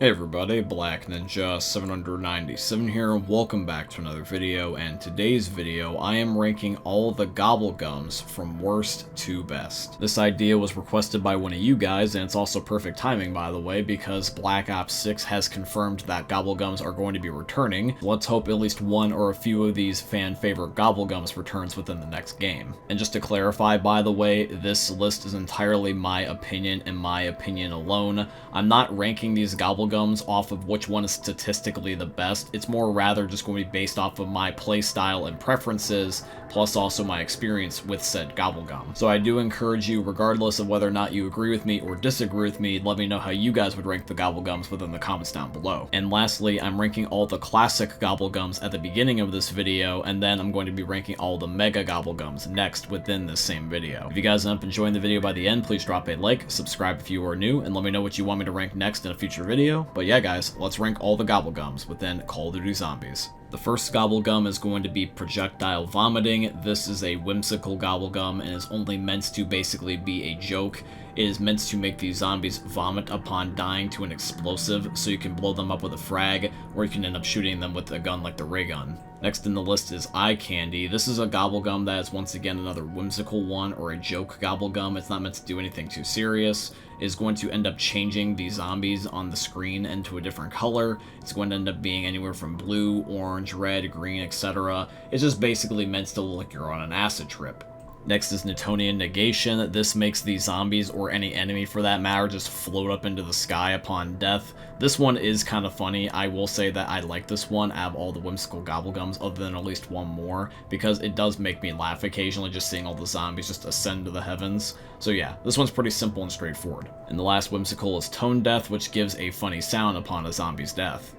Hey everybody, Black Ninja 797 here, and welcome back to another video. And today's video, I am ranking all the GobbleGums from worst to best. This idea was requested by one of you guys, and it's also perfect timing, by the way, because Black Ops 6 has confirmed that GobbleGums are going to be returning. Let's hope at least one or a few of these fan-favorite GobbleGums returns within the next game. And just to clarify, by the way, this list is entirely my opinion and my opinion alone. I'm not ranking these GobbleGums off of which one is statistically the best. It's more rather just going to be based off of my playstyle and preferences, plus also my experience with said GobbleGum. So I do encourage you, regardless of whether or not you agree with me or disagree with me, let me know how you guys would rank the GobbleGums within the comments down below. And lastly, I'm ranking all the classic GobbleGums at the beginning of this video, and then I'm going to be ranking all the mega GobbleGums next within this same video. If you guys end up enjoying the video by the end, please drop a like, subscribe if you are new, and let me know what you want me to rank next in a future video. But yeah guys, let's rank all the GobbleGums within Call of Duty Zombies. The first GobbleGum is going to be Projectile Vomiting. This is a whimsical GobbleGum and is only meant to basically be a joke. It is meant to make these zombies vomit upon dying to an explosive, so you can blow them up with a frag, or you can end up shooting them with a gun like the ray gun. Next in the list is Eye Candy. This is a GobbleGum that is once again another whimsical one, or a joke GobbleGum. It's not meant to do anything too serious. It is going to end up changing the zombies on the screen into a different color. It's going to end up being anywhere from blue, orange, red, green, etc. It's just basically meant to look like you're on an acid trip. Next is Newtonian Negation. This makes the zombies, or any enemy for that matter, just float up into the sky upon death. This one is kind of funny. I will say that I like this one out of all the whimsical GobbleGums, other than at least one more, because it does make me laugh occasionally just seeing all the zombies just ascend to the heavens. So yeah, this one's pretty simple and straightforward. And the last whimsical is Tone Death, which gives a funny sound upon a zombie's death.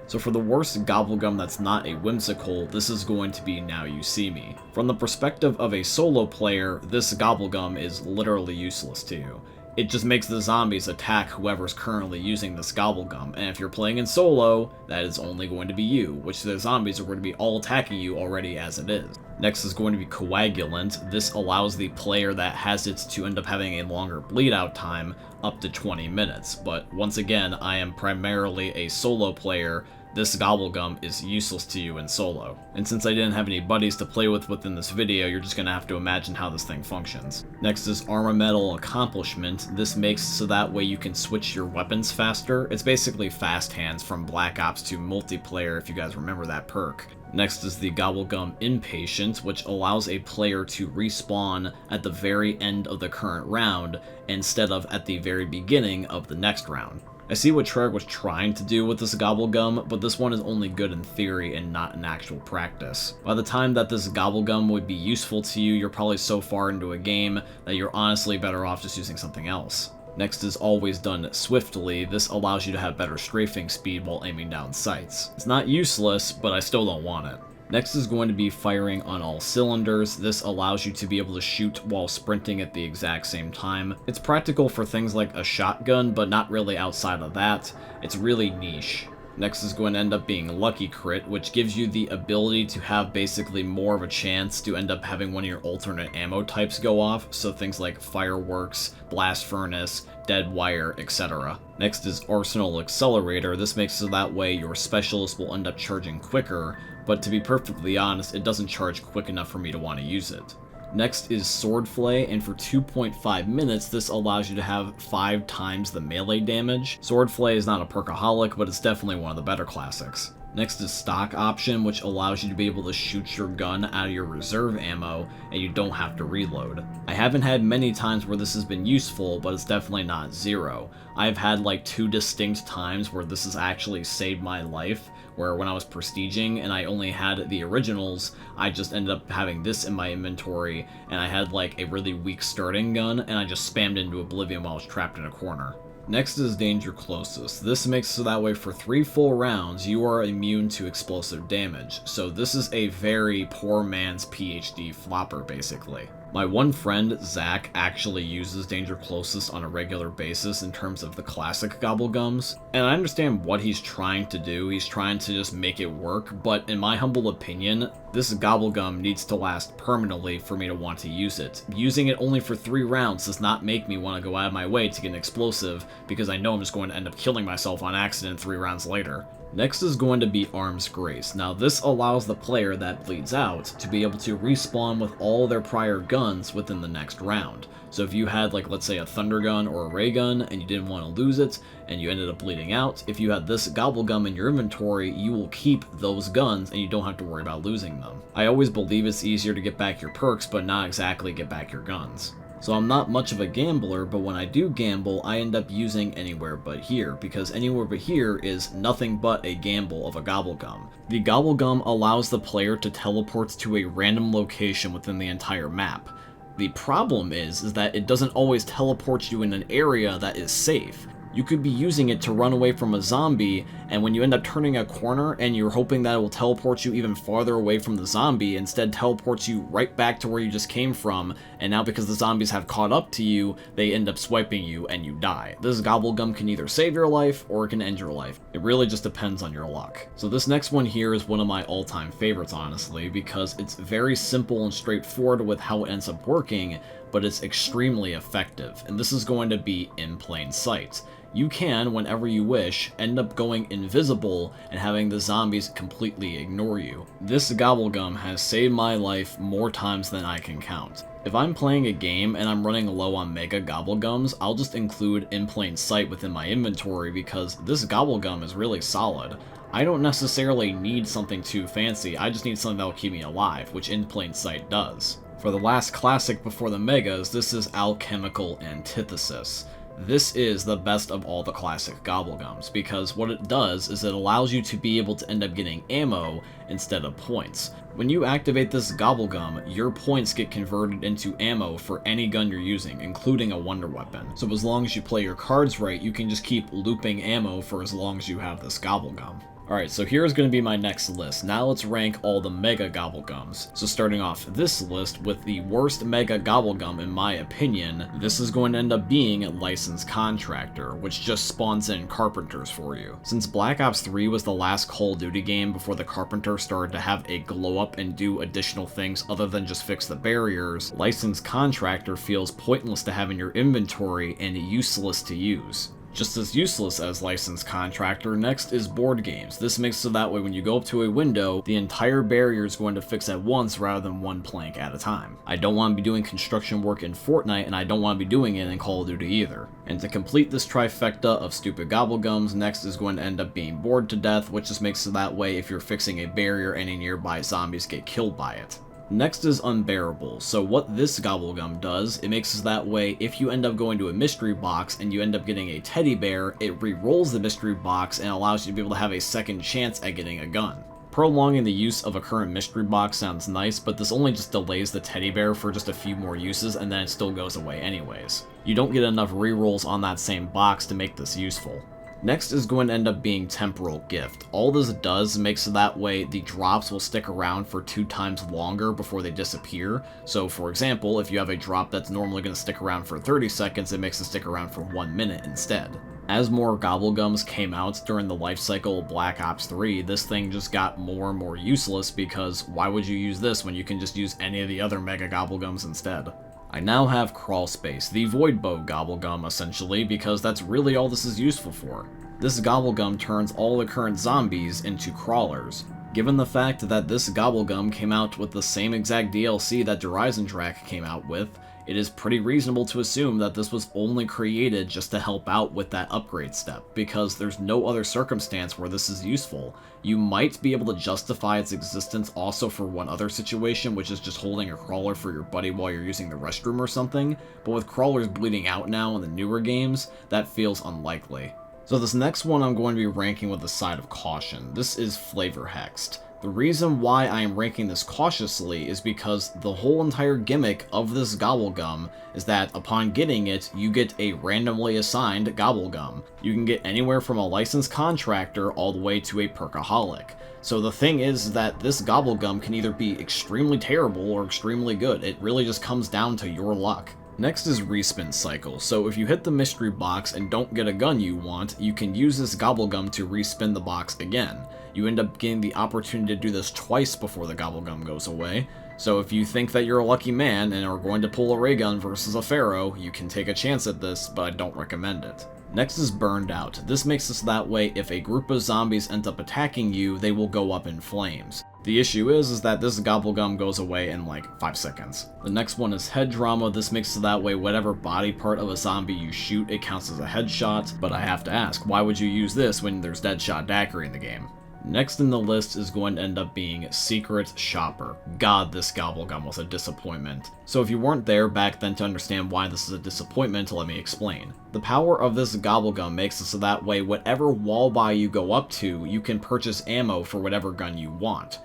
So for the worst GobbleGum that's not a whimsical, this is going to be Now You See Me. From the perspective of a solo player, this GobbleGum is literally useless to you. It just makes the zombies attack whoever's currently using this GobbleGum, and if you're playing in solo, that is only going to be you, which the zombies are going to be all attacking you already as it is. Next is going to be Coagulant. This allows the player that has it to end up having a longer bleed out time, up to 20 minutes, but once again, I am primarily a solo player. This GobbleGum is useless to you in solo. And since I didn't have any buddies to play with within this video, you're just gonna have to imagine how this thing functions. Next is Armamental Accomplishment. This makes so that way you can switch your weapons faster. It's basically fast hands from Black Ops to multiplayer, if you guys remember that perk. Next is the GobbleGum Impatient, which allows a player to respawn at the very end of the current round instead of at the very beginning of the next round. I see what Treyarch was trying to do with this GobbleGum, but this one is only good in theory and not in actual practice. By the time that this GobbleGum would be useful to you, you're probably so far into a game that you're honestly better off just using something else. Next is Always Done Swiftly. This allows you to have better strafing speed while aiming down sights. It's not useless, but I still don't want it. Next is going to be Firing on All Cylinders. This allows you to be able to shoot while sprinting at the exact same time. It's practical for things like a shotgun, but not really outside of that. It's really niche. Next is going to end up being Lucky Crit, which gives you the ability to have basically more of a chance to end up having one of your alternate ammo types go off, so things like Fireworks, Blast Furnace, Dead Wire, etc. Next is Arsenal Accelerator. This makes it so that way your specialist will end up charging quicker, but to be perfectly honest, it doesn't charge quick enough for me to want to use it. Next is Swordflay, and for 2.5 minutes, this allows you to have 5 times the melee damage. Swordflay is not a perkaholic, but it's definitely one of the better classics. Next is Stock Option, which allows you to be able to shoot your gun out of your reserve ammo, and you don't have to reload. I haven't had many times where this has been useful, but it's definitely not zero. I've had like 2 distinct times where this has actually saved my life, where when I was prestiging and I only had the originals, I just ended up having this in my inventory, and I had like a really weak starting gun, and I just spammed into oblivion while I was trapped in a corner. Next is Danger Closest. This makes so that way for 3 full rounds you are immune to explosive damage, so this is a very poor man's PhD flopper basically. My one friend, Zach, actually uses Danger Closest on a regular basis in terms of the classic GobbleGums, and I understand what he's trying to do. He's trying to just make it work, but in my humble opinion, this GobbleGum needs to last permanently for me to want to use it. Using it only for 3 rounds does not make me want to go out of my way to get an explosive, because I know I'm just going to end up killing myself on accident 3 rounds later. Next is going to be Arm's Grace. Now this allows the player that bleeds out to be able to respawn with all their prior guns within the next round. So if you had, like, let's say a thunder gun or a ray gun and you didn't want to lose it and you ended up bleeding out, if you had this GobbleGum in your inventory, you will keep those guns and you don't have to worry about losing them. I always believe it's easier to get back your perks but not exactly get back your guns. So I'm not much of a gambler, but when I do gamble, I end up using Anywhere But Here, because Anywhere But Here is nothing but a gamble of a GobbleGum. The GobbleGum allows the player to teleport to a random location within the entire map. The problem is that it doesn't always teleport you in an area that is safe. You could be using it to run away from a zombie, and when you end up turning a corner and you're hoping that it will teleport you even farther away from the zombie, instead teleports you right back to where you just came from, and now because the zombies have caught up to you, they end up swiping you and you die. This GobbleGum can either save your life or it can end your life. It really just depends on your luck. So this next one here is one of my all-time favorites, honestly, because it's very simple and straightforward with how it ends up working, but it's extremely effective, and this is going to be In Plain Sight. You can, whenever you wish, end up going invisible and having the zombies completely ignore you. This GobbleGum has saved my life more times than I can count. If I'm playing a game and I'm running low on Mega GobbleGums, I'll just include In Plain Sight within my inventory because this GobbleGum is really solid. I don't necessarily need something too fancy, I just need something that will keep me alive, which In Plain Sight does. For the last classic before the Megas, this is Alchemical Antithesis. This is the best of all the classic GobbleGums, because what it does is it allows you to be able to end up getting ammo instead of points. When you activate this GobbleGum, your points get converted into ammo for any gun you're using, including a wonder weapon. So as long as you play your cards right, you can just keep looping ammo for as long as you have this GobbleGum. Alright, so here's going to be my next list. Now let's rank all the Mega GobbleGums. So starting off this list with the worst Mega GobbleGum in my opinion, this is going to end up being Licensed Contractor, which just spawns in Carpenters for you. Since Black Ops 3 was the last Call of Duty game before the Carpenter started to have a glow up and do additional things other than just fix the barriers, Licensed Contractor feels pointless to have in your inventory and useless to use. Just as useless as Licensed Contractor, next is Board Games. This makes it so that way when you go up to a window, the entire barrier is going to fix at once rather than one plank at a time. I don't want to be doing construction work in Fortnite, and I don't want to be doing it in Call of Duty either. And to complete this trifecta of stupid GobbleGums, next is going to end up being Bored to Death, which just makes it that way if you're fixing a barrier, any nearby zombies get killed by it. Next is Unbearable. So what this GobbleGum does, it makes it that way if you end up going to a mystery box and you end up getting a teddy bear, it re-rolls the mystery box and allows you to be able to have a second chance at getting a gun. Prolonging the use of a current mystery box sounds nice, but this only just delays the teddy bear for just a few more uses and then it still goes away anyways. You don't get enough re-rolls on that same box to make this useful. Next is going to end up being Temporal Gift. All this does makes it that way the drops will stick around for 2 times longer before they disappear. So for example, if you have a drop that's normally going to stick around for 30 seconds, it makes it stick around for 1 minute instead. As more GobbleGums came out during the life cycle of Black Ops 3, this thing just got more and more useless because why would you use this when you can just use any of the other Mega GobbleGums instead? I now have Crawl Space, the Void Bow GobbleGum essentially, because that's really all this is useful for. This GobbleGum turns all the current zombies into crawlers. Given the fact that this GobbleGum came out with the same exact DLC that Horizon Drac came out with, it is pretty reasonable to assume that this was only created just to help out with that upgrade step, because there's no other circumstance where this is useful. You might be able to justify its existence also for one other situation, which is just holding a crawler for your buddy while you're using the restroom or something, but with crawlers bleeding out now in the newer games, that feels unlikely. So this next one I'm going to be ranking with a side of caution. This is Flavor Hexed. The reason why I am ranking this cautiously is because the whole entire gimmick of this GobbleGum is that upon getting it, you get a randomly assigned GobbleGum. You can get anywhere from a licensed contractor all the way to a perkaholic. So the thing is that this GobbleGum can either be extremely terrible or extremely good. It really just comes down to your luck. Next is respin cycle. So if you hit the mystery box and don't get a gun you want, you can use this GobbleGum to respin the box again. You end up getting the opportunity to do this twice before the GobbleGum goes away. So if you think that you're a lucky man and are going to pull a ray gun versus a pharaoh, you can take a chance at this, but I don't recommend it. Next is burned out. This makes it so that way if a group of zombies end up attacking you, they will go up in flames. The issue is that this GobbleGum goes away in like 5 seconds. The next one is head drama. This makes it so that way whatever body part of a zombie you shoot, it counts as a headshot. But I have to ask, why would you use this when there's Deadshot Daiquiri in the game? Next in the list is going to end up being Secret Shopper. God, this GobbleGum was a disappointment. So if you weren't there back then to understand why this is a disappointment, let me explain. The power of this GobbleGum makes it so that way whatever wall buy you go up to, you can purchase ammo for whatever gun you want.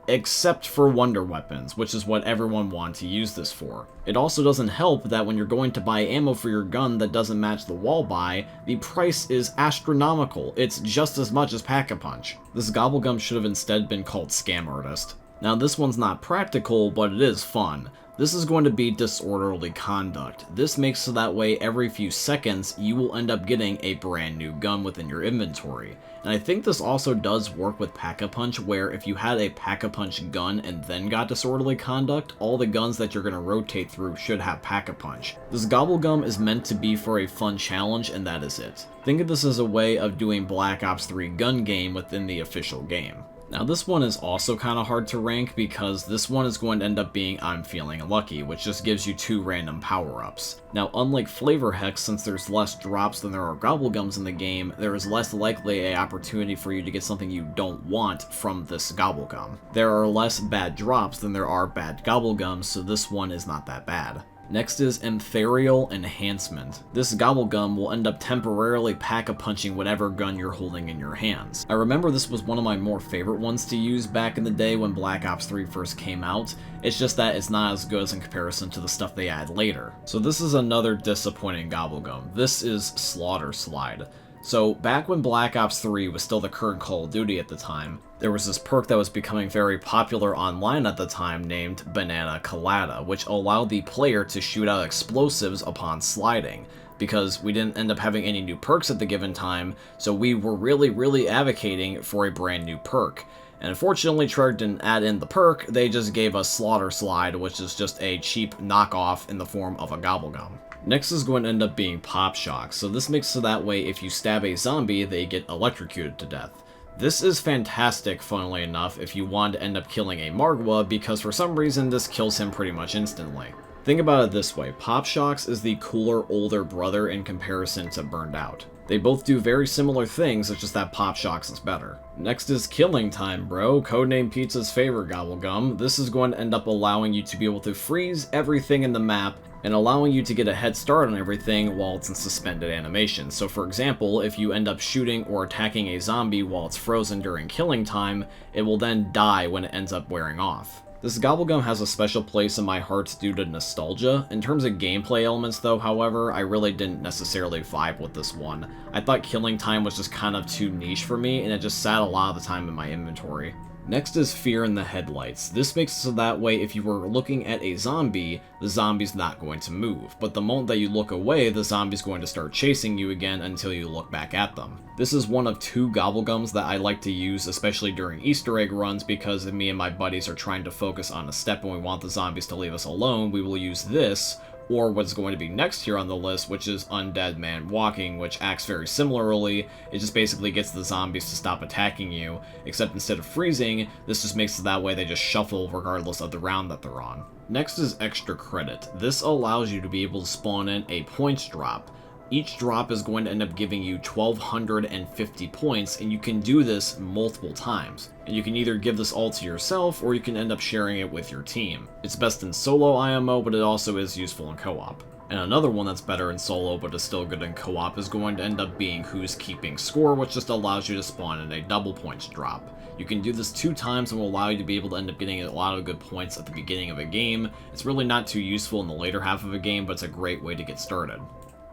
Except for wonder weapons, which is what everyone wants to use this for. It also doesn't help that when you're going to buy ammo for your gun that doesn't match the wall buy, the price is astronomical. It's just as much as Pack-a-Punch. This GobbleGum should have instead been called Scam Artist. Now this one's not practical, but it is fun. This is going to be disorderly conduct. This makes so that way every few seconds you will end up getting a brand new gun within your inventory. And I think this also does work with Pack-a-Punch, where if you had a Pack-a-Punch gun and then got disorderly conduct, all the guns that you're going to rotate through should have Pack-a-Punch. This GobbleGum is meant to be for a fun challenge, and that is it. Think of this as a way of doing Black Ops 3 gun game within the official game. Now this one is also kind of hard to rank because this one is going to end up being I'm Feeling Lucky, which just gives you 2 random power-ups. Now unlike Flavor Hex, since there's less drops than there are GobbleGums in the game, there is less likely an opportunity for you to get something you don't want from this GobbleGum. There are less bad drops than there are bad GobbleGums, so this one is not that bad. Next is Ethereal Enhancement. This GobbleGum will end up temporarily pack-a-punching whatever gun you're holding in your hands. I remember this was one of my more favorite ones to use back in the day when Black Ops 3 first came out. It's just that it's not as good in comparison to the stuff they add later. So this is another disappointing GobbleGum. This is Slaughter Slide. So back when Black Ops 3 was still the current Call of Duty at the time, there was this perk that was becoming very popular online at the time named Banana Colada, which allowed the player to shoot out explosives upon sliding. Because we didn't end up having any new perks at the given time, so we were really advocating for a brand new perk. And unfortunately, Treyarch didn't add in the perk, they just gave us Slaughter Slide, which is just a cheap knockoff in the form of a GobbleGum. Next is going to end up being Pop Shock, so this makes it that way if you stab a zombie, they get electrocuted to death. This is fantastic, funnily enough, if you want to end up killing a Margwa, because for some reason this kills him pretty much instantly. Think about it this way, Pop Shocks is the cooler older brother in comparison to Burned Out. They both do very similar things, it's just that Pop Shocks is better. Next is Killing Time, bro, codename Pizza's favorite GobbleGum. This is going to end up allowing you to be able to freeze everything in the map and allowing you to get a head start on everything while it's in suspended animation. So for example, if you end up shooting or attacking a zombie while it's frozen during killing time, it will then die when it ends up wearing off. This GobbleGum has a special place in my heart due to nostalgia. In terms of gameplay elements though, however, I really didn't necessarily vibe with this one. I thought killing time was just kind of too niche for me, and it just sat a lot of the time in my inventory. Next is Fear in the Headlights. This makes it so that way if you were looking at a zombie, the zombie's not going to move. But the moment that you look away, the zombie's going to start chasing you again until you look back at them. This is one of 2 GobbleGums that I like to use, especially during Easter egg runs, because if me and my buddies are trying to focus on a step and we want the zombies to leave us alone, we will use this, or what's going to be next here on the list, which is Undead Man Walking, which acts very similarly. It just basically gets the zombies to stop attacking you, except instead of freezing, this just makes it that way they just shuffle regardless of the round that they're on. Next is Extra Credit. This allows you to be able to spawn in a points drop. Each drop is going to end up giving you 1,250 points, and you can do this multiple times. And you can either give this all to yourself, or you can end up sharing it with your team. It's best in solo IMO, but it also is useful in co-op. And another one that's better in solo but is still good in co-op is going to end up being Who's Keeping Score, which just allows you to spawn in a double points drop. You can do this 2 times and will allow you to be able to end up getting a lot of good points at the beginning of a game. It's really not too useful in the later half of a game, but it's a great way to get started.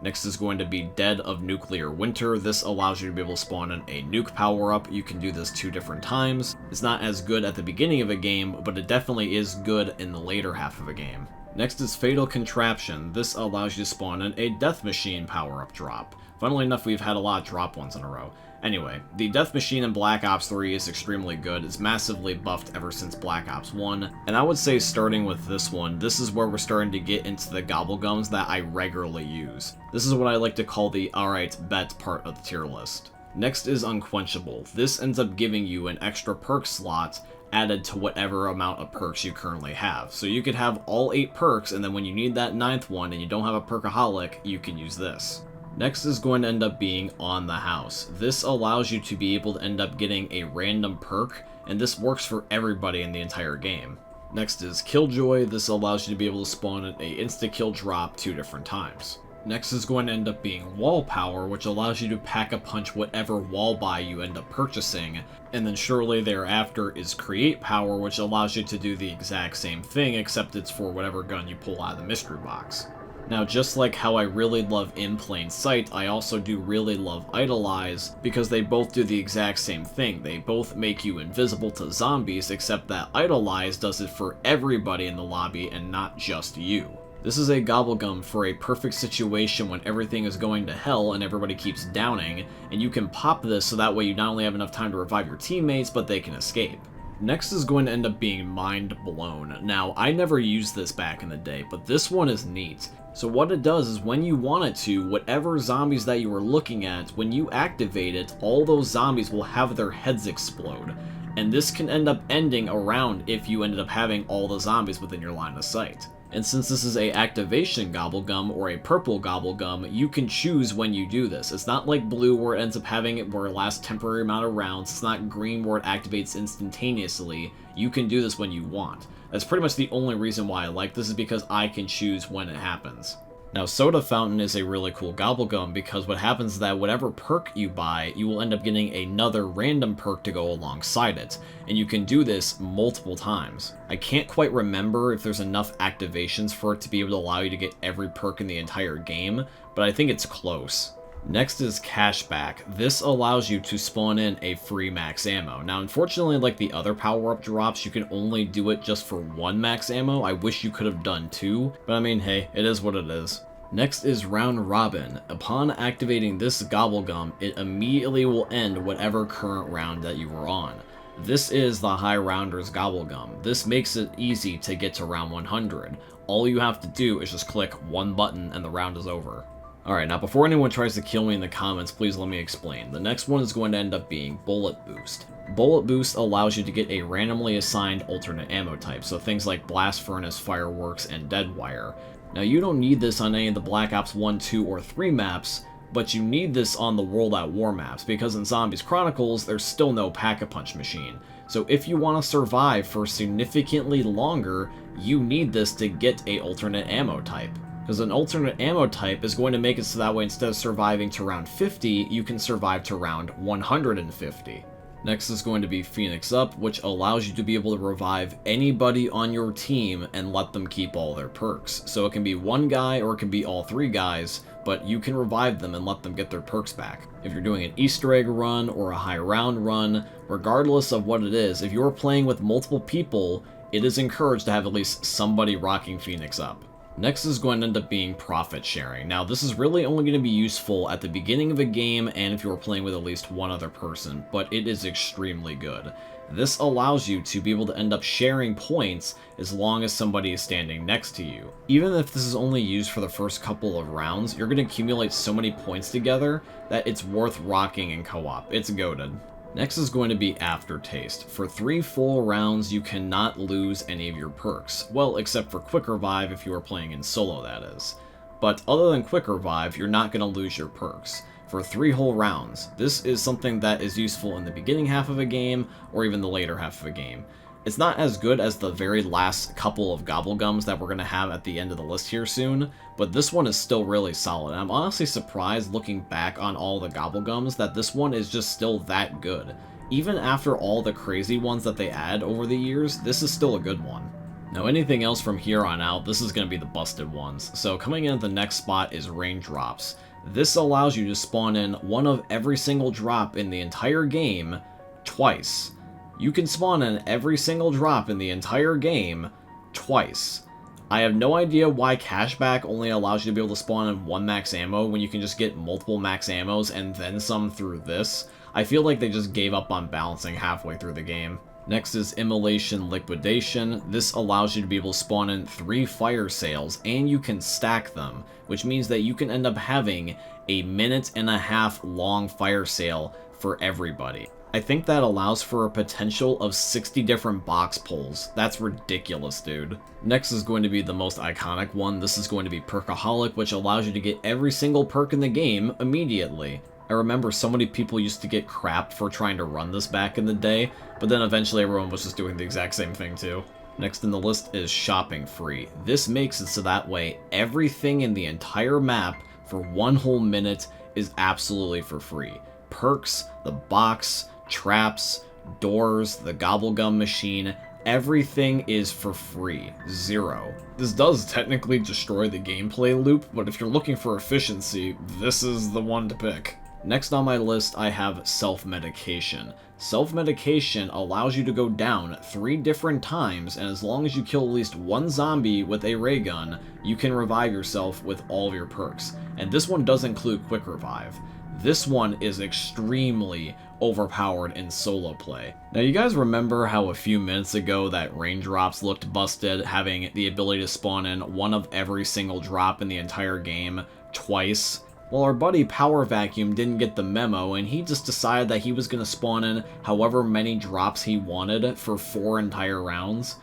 Next is going to be Dead of Nuclear Winter. This allows you to be able to spawn in a nuke power-up. You can do this 2 different times. It's not as good at the beginning of a game, but it definitely is good in the later half of a game. Next is Fatal Contraption. This allows you to spawn in a Death Machine power-up drop. Funnily enough, we've had a lot of drop ones in a row. Anyway, the Death Machine in Black Ops 3 is extremely good. It's massively buffed ever since Black Ops 1, and I would say starting with this one, this is where we're starting to get into the GobbleGums that I regularly use. This is what I like to call the alright bet part of the tier list. Next is Unquenchable. This ends up giving you an extra perk slot added to whatever amount of perks you currently have. So you could have all 8 perks, and then when you need that 9th one and you don't have a perkaholic, you can use this. Next is going to end up being On the House. This allows you to be able to end up getting a random perk, and this works for everybody in the entire game. Next is Killjoy. This allows you to be able to spawn an insta-kill drop 2 different times. Next is going to end up being Wall Power, which allows you to pack-a-punch whatever wall buy you end up purchasing, and then shortly thereafter is Create Power, which allows you to do the exact same thing, except it's for whatever gun you pull out of the mystery box. Now, just like how I really love In Plain Sight, I also do really love Idolize, because they both do the exact same thing. They both make you invisible to zombies, except that Idolize does it for everybody in the lobby and not just you. This is a GobbleGum for a perfect situation when everything is going to hell and everybody keeps downing, and you can pop this so that way you not only have enough time to revive your teammates, but they can escape. Next is going to end up being Mind Blown. Now, I never used this back in the day, but this one is neat. So what it does is when you want it to, whatever zombies that you were looking at, when you activate it, all those zombies will have their heads explode. And this can end up ending around if you ended up having all the zombies within your line of sight. And since this is a activation GobbleGum or a purple GobbleGum, you can choose when you do this. It's not like blue where it ends up having it where it lasts temporary amount of rounds. It's not green where it activates instantaneously. You can do this when you want. That's pretty much the only reason why I like this, is because I can choose when it happens. Now, Soda Fountain is a really cool GobbleGum because what happens is that whatever perk you buy, you will end up getting another random perk to go alongside it, and you can do this multiple times. I can't quite remember if there's enough activations for it to be able to allow you to get every perk in the entire game, but I think it's close. Next is Cashback. This allows you to spawn in a free max ammo. Now, unfortunately, like the other power-up drops, you can only do it just for 1 max ammo. I wish you could have done 2, but I mean, hey, it is what it is. Next is Round Robin. Upon activating this GobbleGum, it immediately will end whatever current round that you were on. This is the High Rounders GobbleGum. This makes it easy to get to round 100. All you have to do is just click one button and the round is over. Alright, now before anyone tries to kill me in the comments, please let me explain. The next one is going to end up being Bullet Boost. Bullet Boost allows you to get a randomly assigned alternate ammo type, so things like Blast Furnace, Fireworks, and Deadwire. Now, you don't need this on any of the Black Ops 1, 2, or 3 maps, but you need this on the World at War maps, because in Zombies Chronicles, there's still no Pack-a-Punch machine. So if you want to survive for significantly longer, you need this to get a alternate ammo type. Because an alternate ammo type is going to make it so that way instead of surviving to round 50, you can survive to round 150. Next is going to be Phoenix Up, which allows you to be able to revive anybody on your team and let them keep all their perks. So it can be one guy or it can be all 3 guys, but you can revive them and let them get their perks back. If you're doing an Easter egg run or a high round run, regardless of what it is, if you're playing with multiple people, it is encouraged to have at least somebody rocking Phoenix Up. Next is going to end up being profit sharing. Now, this is really only going to be useful at the beginning of a game and if you're playing with at least one other person, but it is extremely good. This allows you to be able to end up sharing points as long as somebody is standing next to you. Even if this is only used for the first couple of rounds, you're going to accumulate so many points together that it's worth rocking in co-op. It's goated. Next is going to be Aftertaste. For 3 full rounds, you cannot lose any of your perks. Well, except for Quick Revive if you are playing in solo, that is. But other than Quick Revive, you're not going to lose your perks. For 3 whole rounds, this is something that is useful in the beginning half of a game, or even the later half of a game. It's not as good as the very last couple of GobbleGums that we're going to have at the end of the list here soon, but this one is still really solid. And I'm honestly surprised looking back on all the GobbleGums that this one is just still that good. Even after all the crazy ones that they add over the years, this is still a good one. Now anything else from here on out, this is going to be the busted ones. So coming in at the next spot is Raindrops. This allows you to spawn in one of every single drop in the entire game twice. You can spawn in every single drop in the entire game twice. I have no idea why Cashback only allows you to be able to spawn in one max ammo when you can just get multiple max ammos and then some through this. I feel like they just gave up on balancing halfway through the game. Next is Immolation Liquidation. This allows you to be able to spawn in 3 fire sales and you can stack them, which means that you can end up having a 1.5-minute long fire sale for everybody. I think that allows for a potential of 60 different box pulls. That's ridiculous, dude. Next is going to be the most iconic one. This is going to be Perkaholic, which allows you to get every single perk in the game immediately. I remember so many people used to get crapped for trying to run this back in the day, but then eventually everyone was just doing the exact same thing too. Next in the list is Shopping Free. This makes it so that way everything in the entire map for 1 whole minute is absolutely for free. Perks, the box, traps, doors, the GobbleGum machine, everything is for free. 0. This does technically destroy the gameplay loop, but if you're looking for efficiency, this is the one to pick. Next on my list, I have Self-Medication. Self-Medication allows you to go down 3 different times, and as long as you kill at least 1 zombie with a ray gun, you can revive yourself with all of your perks. And this one does include Quick Revive. This one is extremely overpowered in solo play. Now you guys remember how a few minutes ago that Raindrops looked busted, having the ability to spawn in one of every single drop in the entire game twice? Well, our buddy Power Vacuum didn't get the memo, and he just decided that he was going to spawn in however many drops he wanted for 4 entire rounds.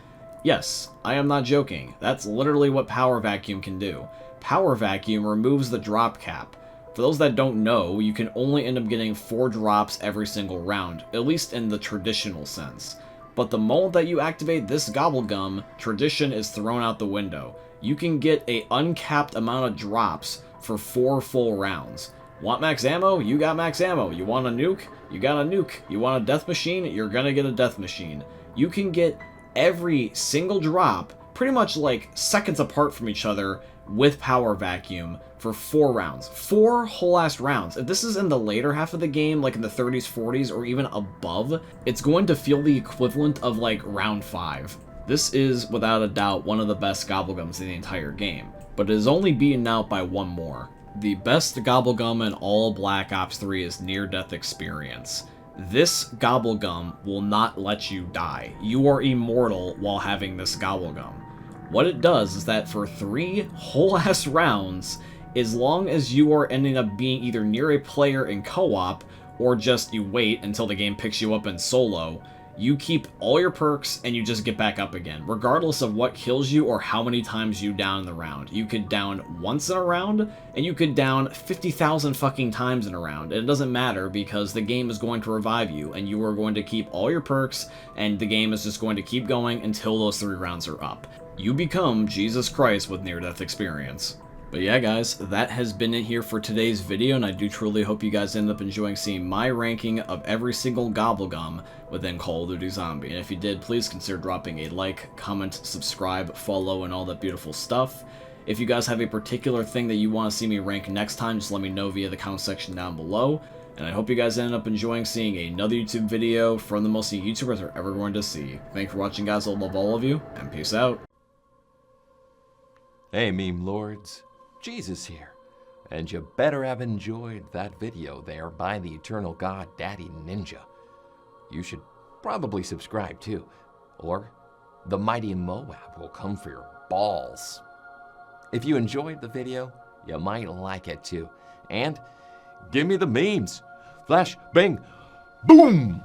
Yes, I am not joking. That's literally what Power Vacuum can do. Power Vacuum removes the drop cap. For those that don't know, you can only end up getting 4 drops every single round, at least in the traditional sense. But the moment that you activate this GobbleGum, tradition is thrown out the window. You can get an uncapped amount of drops for 4 full rounds. Want max ammo? You got max ammo. You want a nuke? You got a nuke. You want a death machine? You're gonna get a death machine. You can get every single drop pretty much like seconds apart from each other with Power Vacuum for 4 rounds. 4 whole ass rounds. If this is in the later half of the game, like in the 30s, 40s, or even above, it's going to feel the equivalent of like round 5. This is, without a doubt, one of the best GobbleGums in the entire game, but it is only beaten out by one more. The best GobbleGum in all Black Ops 3 is Near Death Experience. This GobbleGum will not let you die. You are immortal while having this GobbleGum. What it does is that for 3 whole ass rounds, as long as you are ending up being either near a player in co-op, or just you wait until the game picks you up in solo, you keep all your perks and you just get back up again, regardless of what kills you or how many times you down in the round. You could down once in a round, and you could down 50,000 fucking times in a round. It doesn't matter because the game is going to revive you, and you are going to keep all your perks, and the game is just going to keep going until those 3 rounds are up. You become Jesus Christ with Near-Death Experience. But yeah, guys, that has been it here for today's video, and I do truly hope you guys end up enjoying seeing my ranking of every single GobbleGum within Call of Duty Zombie. And if you did, please consider dropping a like, comment, subscribe, follow, and all that beautiful stuff. If you guys have a particular thing that you want to see me rank next time, just let me know via the comment section down below. And I hope you guys ended up enjoying seeing another YouTube video from the most YouTubers are ever going to see. Thanks for watching, guys. I love all of you, and peace out. Hey, meme lords. Jesus here, and you better have enjoyed that video there by the Eternal God Daddy Ninja. You should probably subscribe too, or the mighty Moab will come for your balls. If you enjoyed the video, you might like it too, and give me the memes. Flash, bang, boom!